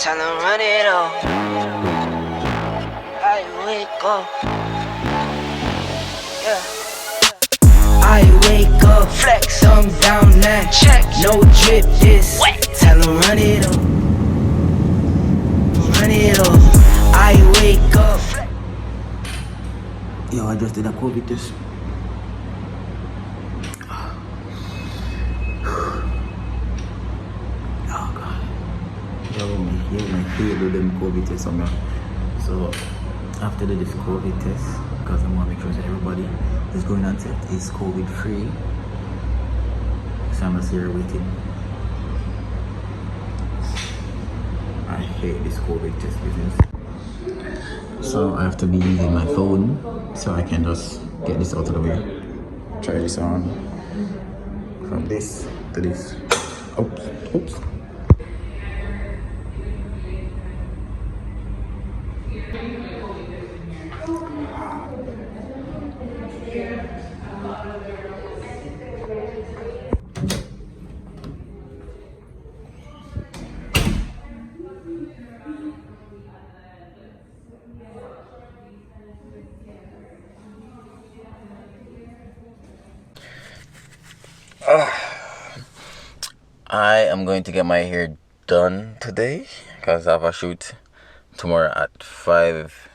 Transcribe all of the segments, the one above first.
Tell them run it up. I wake up. Yeah. I wake up, flex, thumb down that check, no drip this. Wet. Tell them run it up. Run it up. I wake up. Yo, I just did a COVID test. Oh God. Yo, my Pedro them COVID test on me. So after this COVID test, because I want to make sure that everybody is going on set is COVID free. So I'm just here waiting. I hate this COVID test business. So I have to be using my phone so I can just get this out of the way. Try this on from this to this. Oops. I am going to get my hair done today because I have a shoot tomorrow at 5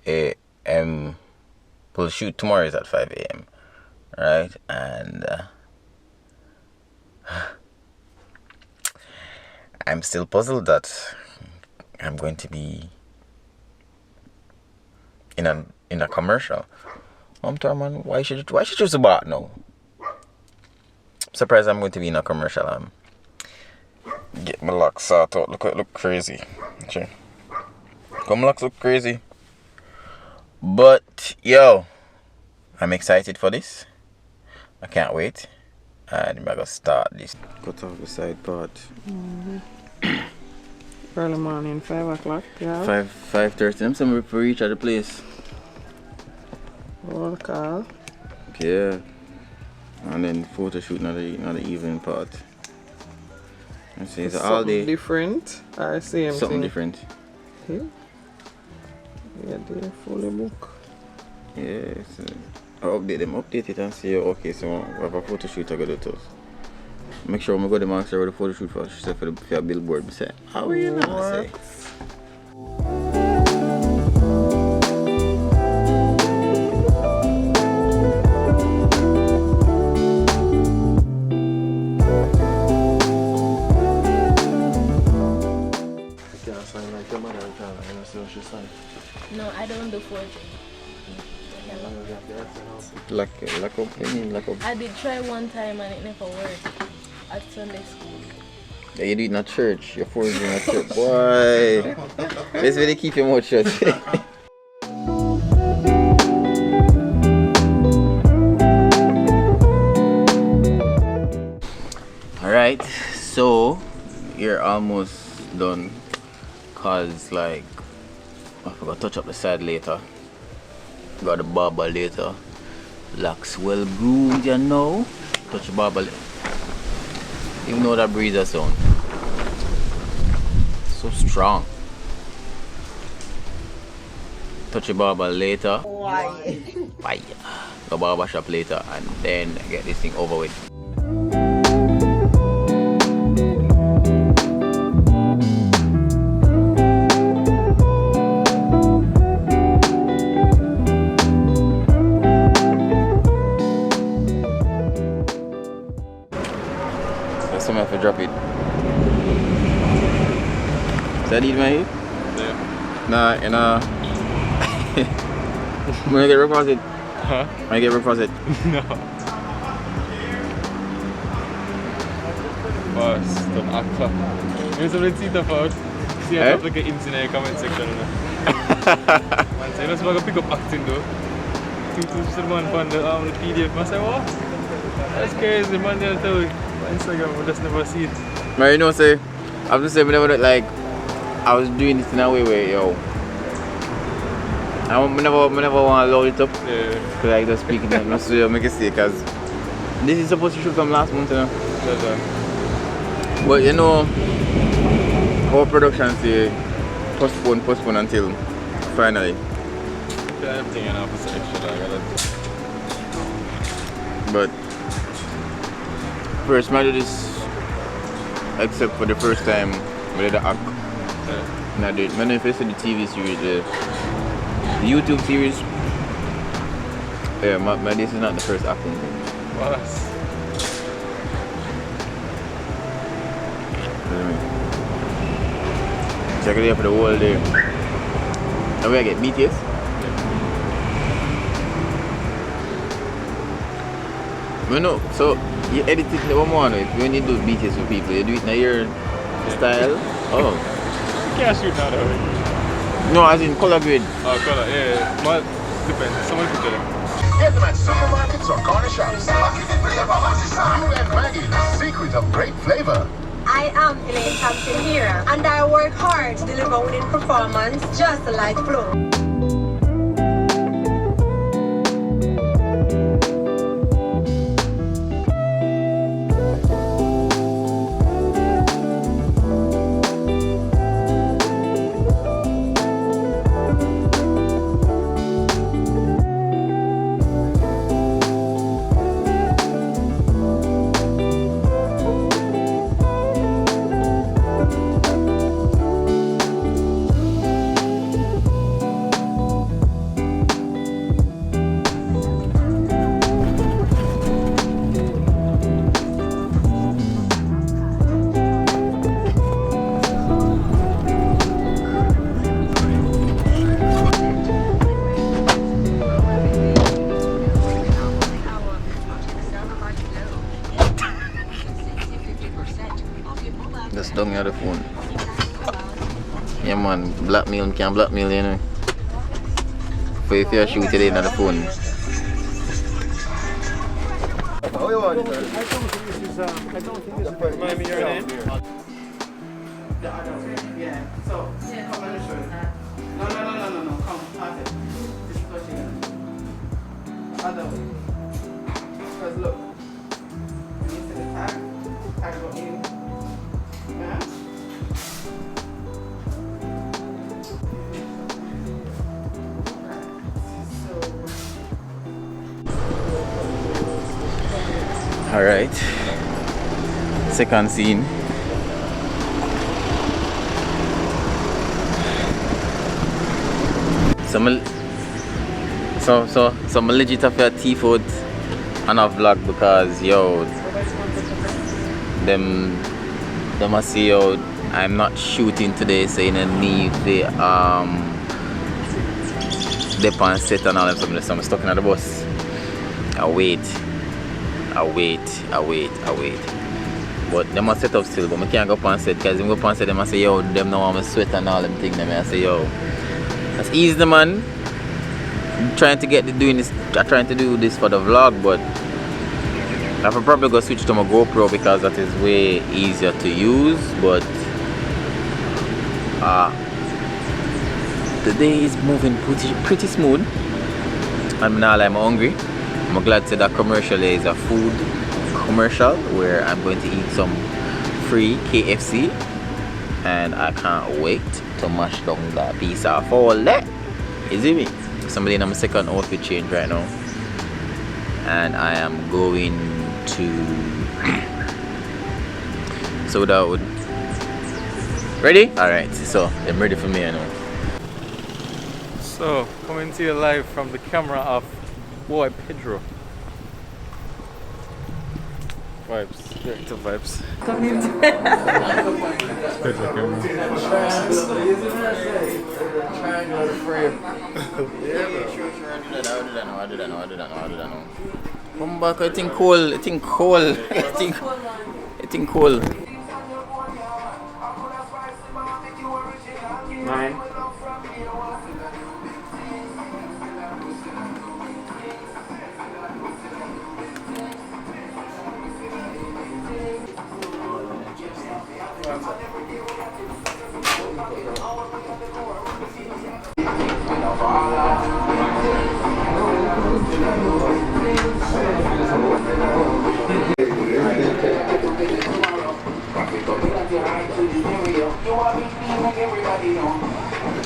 a.m. Well, the shoot tomorrow is at 5 a.m. right? And I'm still puzzled that I'm going to be in a commercial. Tamron, why should you choose a bot now? Surprised I'm going to be in a commercial. Get my locks out. Look crazy. Okay. Come locks look crazy. But yo, I'm excited for this. I can't wait. And I'm gonna start this. Cut off the side part. Early morning, 5 o'clock, yeah. 5:30. I'm somewhere for reach at the place. Roll call. Yeah. And then photo shoot another evening part. I see it's all day. Different or same Something thing? different. Yeah. Yeah, they fully book. Yeah, so I'll update it and say, okay, so we have a photo shoot I gotta do too. Make sure we go to the master with the photo shoot for the billboard. Say, how are you now? Say. No, I don't do forging. Lock up. I did try one time and it never worked at Sunday school. Yeah, you do it in a church. You're forging in a church. Boy, that's where they keep your mouth shut. Alright, so you're almost done. Cause like I forgot to touch up the side later. Got the barber later. Locks well groomed, you know. Touch the barber later. Even though that breather sound. So strong. Touch the barber later. Why? Go barber shop later and then get this thing over with. I have to drop it. Is that it, mate? Yeah. Nah. I'm gonna get reposed. Huh? I'm gonna get reposed. No. Boss, don't act up. You have to the fuck. See, I have like an in the comment section. Man, say, let's pick up acting though. Two man found the PDF. I say, what? That's crazy, man. They'll tell you. Instagram, I just never see it. Man, you know, say, I have to say, whenever like, I was doing this in a way where, yo, I never want to load it up. Yeah. Because I just speak it, not so you make a mistake, because this is supposed to shoot from last month, you know. That's right. But you know, Our production say postpone until finally. Everything and half extra But first, I did this except for the first time we did the act. And I did. I don't know if you see the TV series, the YouTube series. Yeah, this is not the first acting thing. What? Check it out for the whole day. Now we get BTS. No, no. So you edit it one more. When you do BTS for people, you do it in your style. Oh. You can't shoot now though. No, as in color grade. Oh, color, yeah. But depends. Someone can tell them. Get them at supermarkets or corner shops. Blackmagic, the secret of great flavor. I am Elaine Thompson here, and I work hard to deliver winning performance just like Flo. Just down here the phone. Yeah man, blackmail, can't blackmail, you know. For if you shoot it in the phone. Oh, you want it? I don't think this is Remind me your name? Yeah. So, come and show you. No. Come, pass it. This is what you got. Other way. Because look. You see the tag? Tag go in. Yeah? Alright. Second scene. So I'm legit have a T-foot and a vlog because yo them must see yo I'm not shooting today, so you need the dip and set and all that stuff. So I'm stuck in the bus. I wait. But they must set up still, but I can't go up and set because if I go up and set, they must say, yo, them now want me sweat and all them things. I say, yo, that's easy, man. I'm trying to do this for the vlog, but I will probably go switch to my GoPro because that is way easier to use. But the day is moving pretty smooth. I'm now I'm hungry. I'm glad to say that commercial is a food commercial where I'm going to eat some free KFC, and I can't wait to mash down that piece of all that. You see me? Somebody in my second outfit change right now, and I am going to soda wood. Ready? Alright, so I'm ready for me now. So, coming to you live from the camera of Bwoy Pedro. Vibes, director vibes. Pedro camera. I don't know. Come back, I think cold. Nine.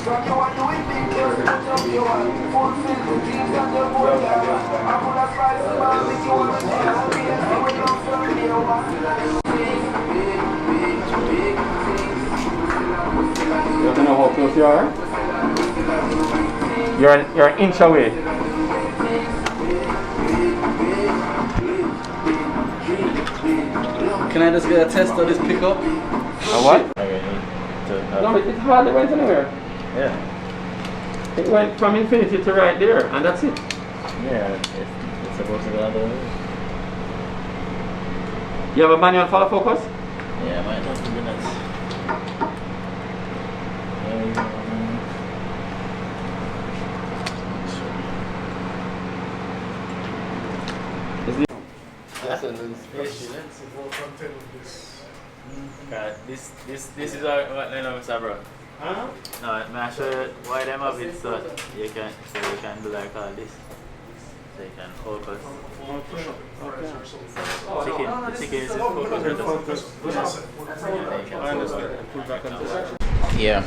You don't know how close you are? You're an inch away. Can I just get a test of this pickup? A what? No, it hardly went anywhere. Yeah. It went from infinity to right there, and that's it. Yeah, it's supposed to go other way. You have a manual follow focus? Yeah, might have to be nice. This is what name of Mr. Bro. Huh? No, I'm sure why them have it so you can do like all this. So you can focus. The chicken is focus. I understand. Yeah.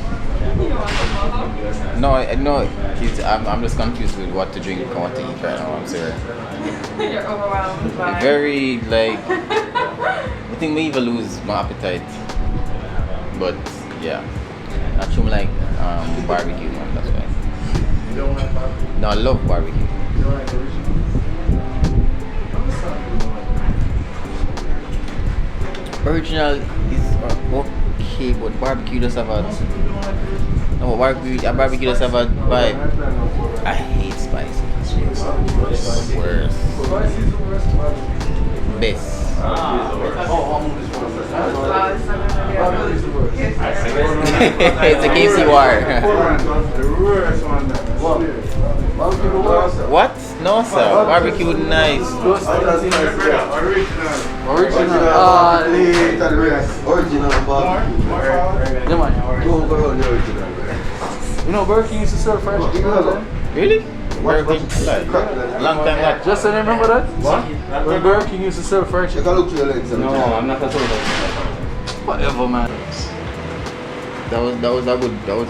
No, I'm just confused with what to drink and what to eat right now. I'm sorry. You're overwhelmed by Very like. I think we even lose my appetite. But yeah, I actually like barbecue, man. That's why. You don't like barbecue? No, I love barbecue. You don't like the original? Original is okay, but barbecue does have a. No, barbecue does have a vibe. I hate spicy. Worst. Best. It's a KFC wire. What? No, sir. Barbecue nice. Original. Yeah, man. You know, Burger King used to sell fresh chicken. Really? Burger King? Long time back. Just so you remember that? What? When Burger King used to sell fresh chicken. No, I'm not at all. Whatever, man. That was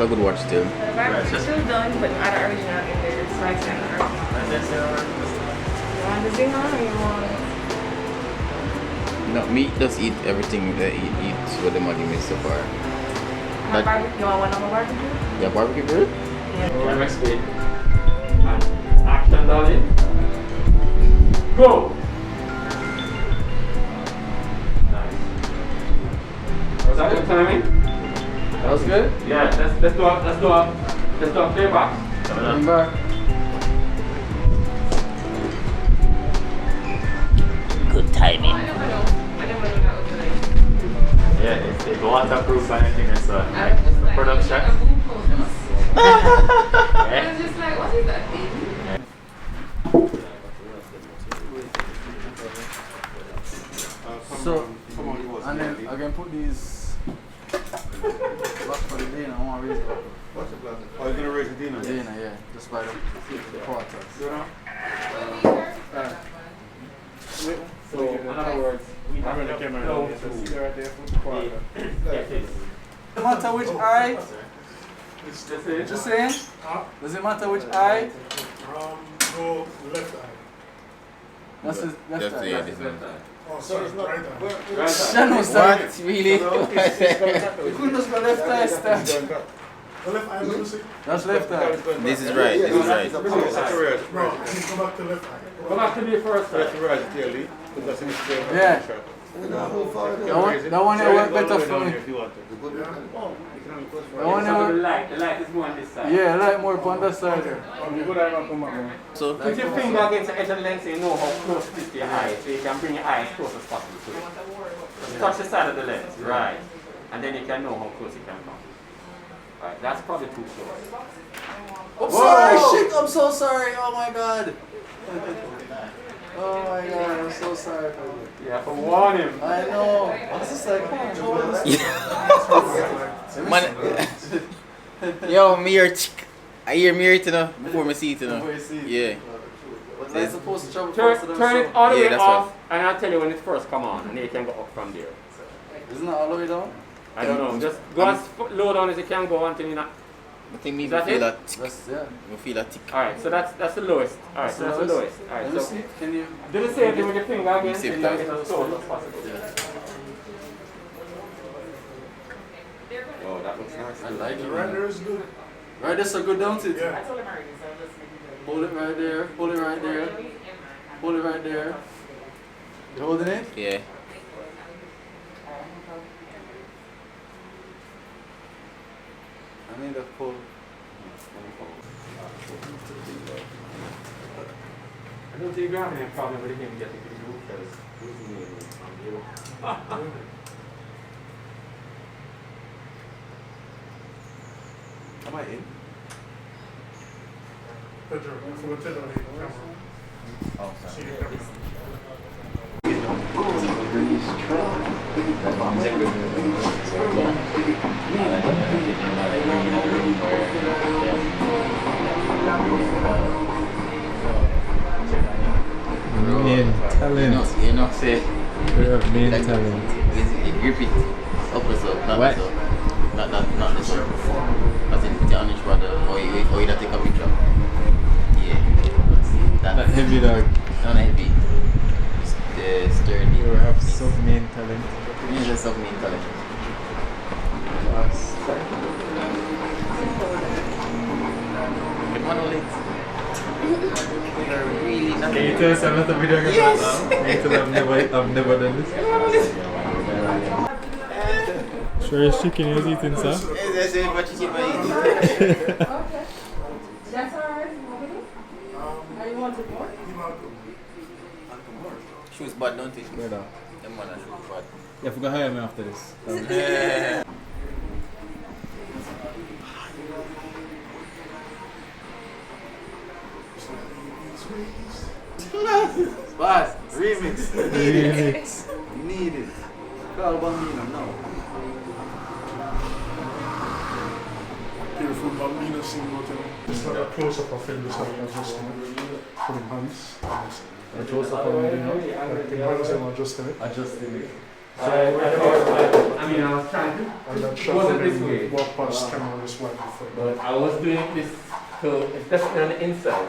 a good watch still. the barbecue's still done, but not the original in there. It's like center. You want the Zhiyun or you want? No, me just eat everything that eats what the money makes so far. You want one on the barbecue? Yeah, barbecue bird? Yeah, next speed. And action, darling. Go! Nice. Was that good timing? That was good? Yeah, let's do a playback. Remember? Good timing. I never know that was today. Yeah, it's waterproof and everything, so like production. I was just like, what is that thing? So, and then I can put these back for the dinner. I want to raise it up. What's the plan? Oh, you're going to raise the dinner? Dinner, yeah. Just by the quarter. So, in other words, we have the camera down to right there for the quarter. Does it matter which eye? What you saying? Does it matter which eye? Go left eye. That's his left That's eye. yeah, this one. Oh, sorry, it's not right eye. right side. Shall we start? What? Really? You couldn't just go left eye start. The left eye, let me see. That's left eye. This is right. This is right. That's right. No, I need to go back to left eye. Go back to the first side. Yeah. That one there work better for me. That one there The work. light is more on this side. Yeah, I like more on that side there. So Put your finger against the edge of the lens so you know how close it is to your eye, so you can bring your eye as close as possible to it. Just touch the side of the lens, right? And then you can know how close it can come. Right, that's probably too close. I'm sorry, shit, I'm so sorry. Oh my god. Oh my god, I'm so sorry. You have to warn him. I know. What's this like? Man, yo, I hear mirror to know before I see it, you know. Before you see it. Yeah. Was I supposed to travel Turn, faster than turn so? it all the Yeah, way that's off, and I'll tell you when it first come on, and then you can go up from there. Isn't that all the way down? I don't know, just go as low down as you can go until you're not I think me Is that feel it? that That's, yeah. we feel that tick. Alright, so that's the lowest. Alright, so that's the lowest. Alright, Let me so see. Can you? do the same thing with your finger again, so Same you time. get as close as possible. Oh, that looks nice. I like it. Right there is good. Right, that's a good down to it. Yeah. Hold it right there. Hold it right there. Hold it right there. You holding it? Yeah. I need a pull. I don't think you have any problem with him getting the roof because who's me from you? Am I in? Pedro, I forgot to tell you the camera. Oh, See the camera. Main talent. You know, say We have main like, talent. you grip it upwards up, not What? this up. Not this up. As in put it on each brother or you take a picture. Yeah. Not heavy dog. Not heavy. The sturdy. We have sub main talent. Use a sub main talent. The monolith. They're really not. Can you tell us another video about Yes. that? Can you tell I've never done this? Sure as chicken is eating, sir? That's it, but chicken might That's alright. Are you want to more? Shoes bad, don't it? Brother. Them man are shoes bad. You have to hire me after this. Boss, remix. Remix. Need it. Call Bambino now. Beautiful Bambino scene, what you know. It's like a close-up of him, just like adjusting it. Put him hands. A close-up of him, you know. Like the hands and adjusting it. Adjusting it. I was trying to. And that shot wasn't from this way. him, walk past camera this way before. But I was doing this, so it's definitely on the inside.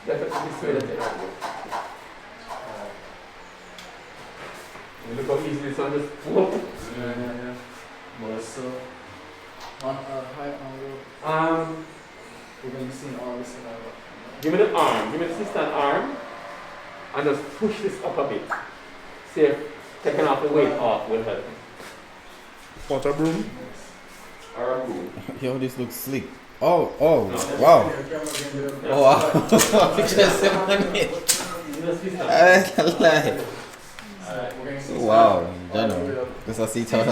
Definitely this way that it happens. You look how easily it's on this. Yeah. But so, on a high angle, we're going to be seeing all this in our. Give me the arm, give me the assistant arm, and just push this up a bit. See if taking off the weight off will help. Water broom. Or a boom. Yo, this looks slick. Oh, wow. Oh, wow. Just 7 minutes. Wow, Dano. Because I see how I go.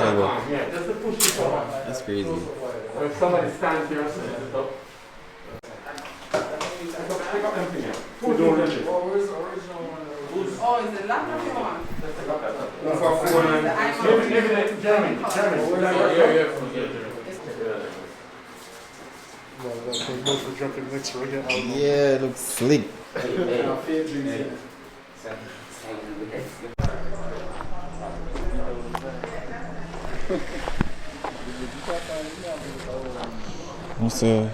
Yeah, just to push it up. That's crazy. Or if somebody stands here and sets it up. Pick up everything here. Who don't reach it? Where's the original one? Oh, is it laptop you want? Maybe German. Well, that's what goes for dropping next regular album. Yeah, it looks slick. So,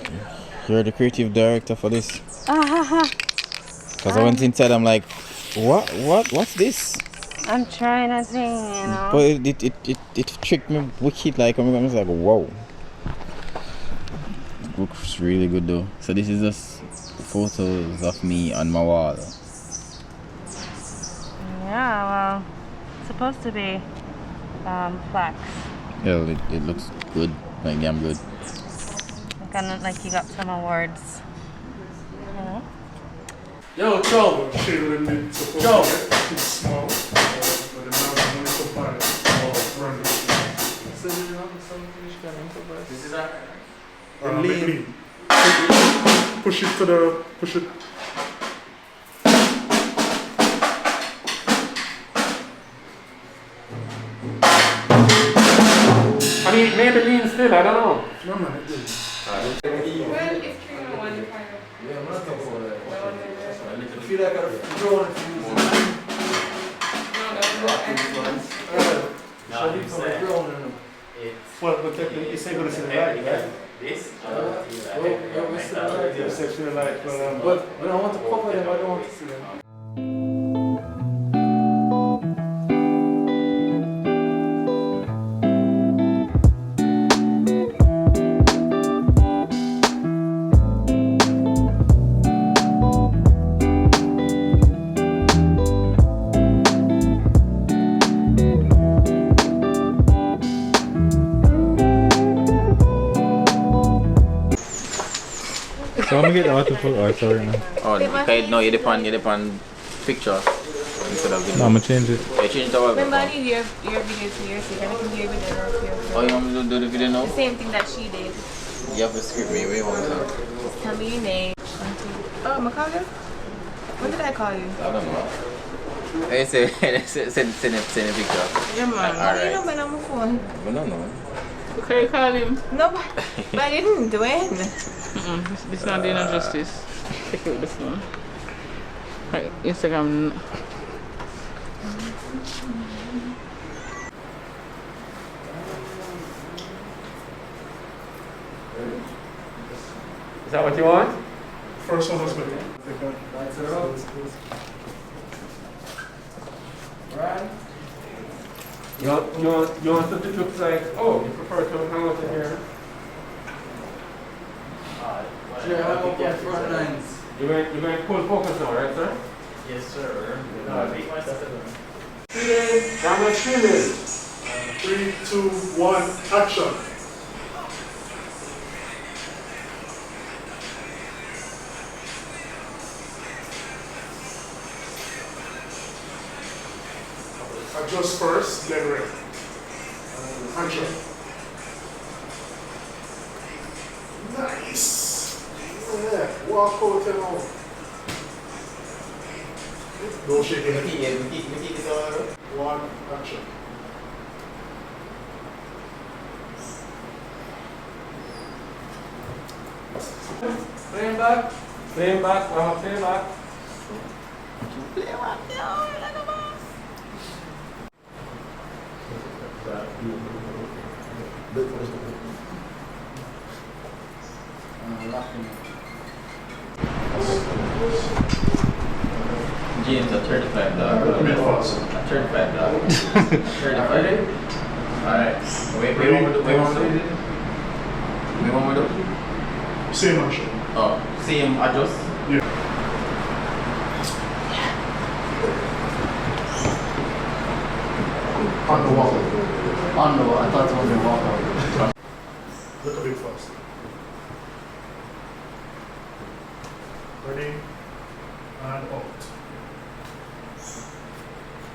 you're the creative director for this? Because I went inside, I'm like, what's this? I'm trying a thing, you know. But it tricked me wicked, like, I was like, whoa. It looks really good though. So this is just photos of me on my wall. Yeah, well, it's supposed to be flax. Yeah, it looks good, like damn good. Kind of like you got some awards. You know? Yo, Joe. Shading it supposed Joe. to be small, but the now when it's so bad, it's random. This is our. Lean. Push it to the, push it. I mean, maybe lean still, I don't know. No man, it did. Well, it's 3 in 1 kind of. Yeah, I'm not talking about that. I feel like I'm drawing to use it. No, I'm drawing. Well, but technically, it's not going to see the light, right? This? But when I want to cover them, I don't want to see them. So I'm gonna get the autofocus. Oh, sorry. No, you depend picture instead of video. No, I'm gonna change it. Yeah, change the Remember, I need your video to yours, so then I can do your video or your Oh, you want me to do the video now? The same thing that she did. You have to script me. Wait, one second. Just tell me your name. Oh, am I call you? When did I call you? I don't know. Hey, send a picture. Yeah, man. Alright. You know when I'm on my phone. I don't know. Okay, you call him. No, but I didn't do it. This not doing no justice. Take it with this one. Right, Instagram. Is that what you want? First one was good. Right? You want something that looks like, oh, you prefer to hang out in here? Sure, how about the front lines? You're going to pull focus now, right, sir? Yes, sir. Camera streaming. 3, 2, 1, action. Adjust first, then red. Action. Nice. Yeah, walk out and out. Don't shake it. One, action. Playing back. Playing back. Playing back. James, a 35 dog. A 35 dog. 35. Alright. Wait, we want to do? Same action. Oh, same adjust? Yeah. On the wall. On the wall. I thought it was a walkout. Look a bit fast. Ready? And out.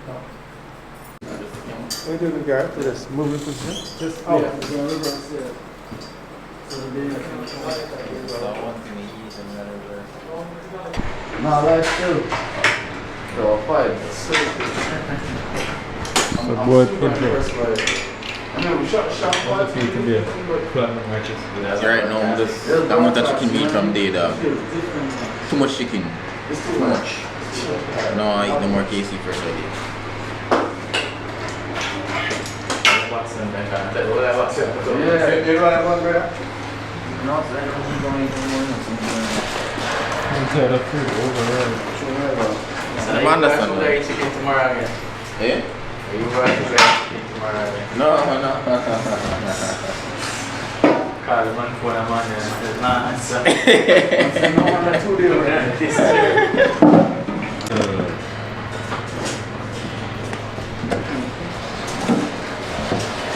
Now. What do you do, guys? Just move it position. Just out. Yeah, we're going to reverse it. So the no, that's two. So 5. So both Pedro. No, we shot 5. It to be a platinum matches. Right now, I'm not a chicken meat from day, dog. Too much chicken. Too much. No, I eat no more KFC first I did. Yeah, you know that one, brother? No, so I don't go anymore. I'm tired of food overall. I understand that. Chicken tomorrow again. Eh? You going to chicken tomorrow again? No. Call the man for the man and nah answer. No one or 2 days.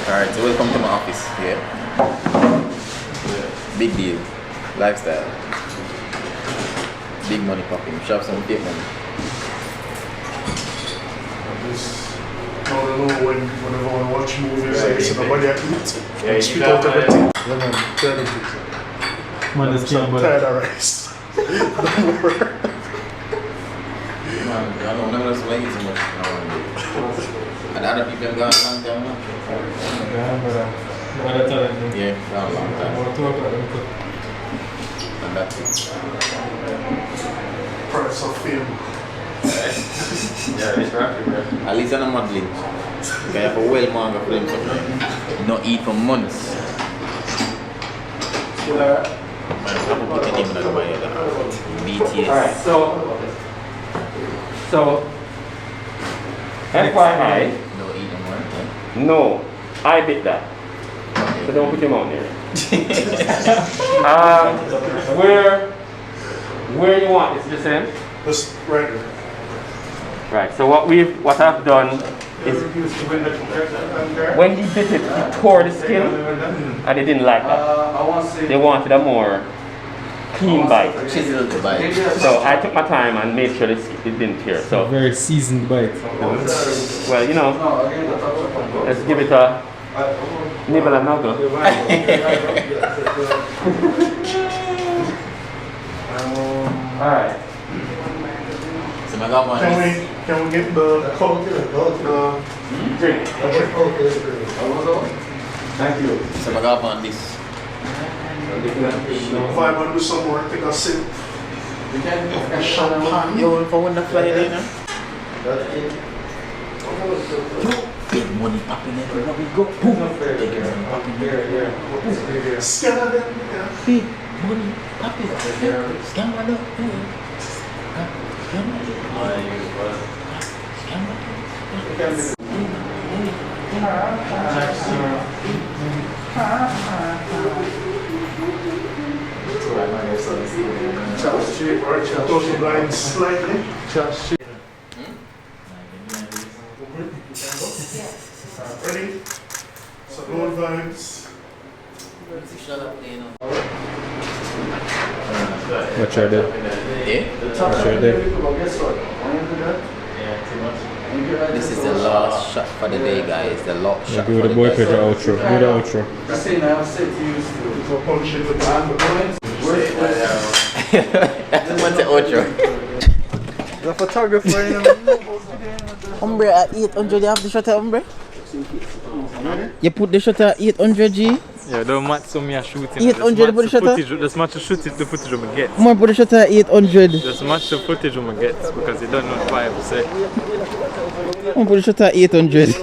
Alright, so welcome to my office. Yeah. Big deal. Lifestyle. Big money popping. Shop some big money. I don't know whenever I watch movies, I see nobody I eat. Yeah, I spit out everything. Yeah, man, tired of it. Man, this I'm tired of rice. Don't worry. Man, I don't know that's why I eat so much. And other people have gone a long time now. Yeah, brother. Yeah, gone a long time. About 2 o'clock. And that's it. Price of fame. Yeah, it's right, bro. At least I'm not modeling. You have a well manga for them something. Not eat for months. Alright, so FYI, no, I bit that. So don't put him on there. Where you want is the same? Just right there. Right, so what I've done is when he bit it, he tore the skin and they didn't like that. They wanted a more clean bite. So I took my time and made sure it didn't tear. So A very seasoned bite. well, you know, let's give it a nibble and nuggle. Alright. So I got one. Can we get the Coke? Drink. Thank you. So I got one this. If I want to do some more, take a sip. Champagne. You want for when the fly there now? Big money popping everywhere we go. Boom. Big money popping everywhere. Scan them. Big money popping. Scan one up. Those lines slightly. Ready? So load vibes. What you did? What you did? This is the last shot for the day, guys. The last shot. Do the boy Pedro outro. Do the outro. What's the outro? The photographer in Umbre at 800, you have the shutter, Umbre? You put the shutter at 800 G? Yeah, don't match some me shooting. 800 put the shutter? Just match the footage I'm get. More put the shutter at 800. Just match the footage I'm get because you don't know what I say. More put the shutter at 800.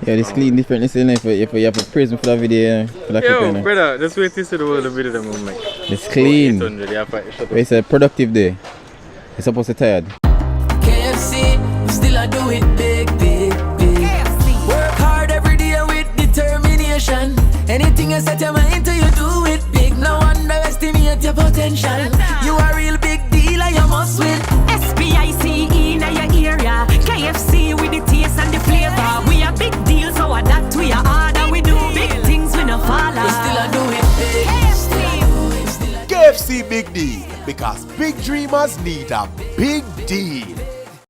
Yeah, this clean different. Listen, if you have to praise me for that video. For that Yo, clip, brother, just wait till you see the whole video that I'm gonna make. it's clean. 800, yeah, but shut up. It's a productive day. You're supposed to tired. KFC, we still a do it big, big, big. Work hard every day with determination. Anything you set your mind to, you do it big. No underestimate your potential. You a real big deal and you must win. SPICE in your area. KFC with the taste and the flavor. We a big deal, so that we are hard and we do big things, we no follow. We still a do it big. KFC Big Deal, because big dreamers need a big deal.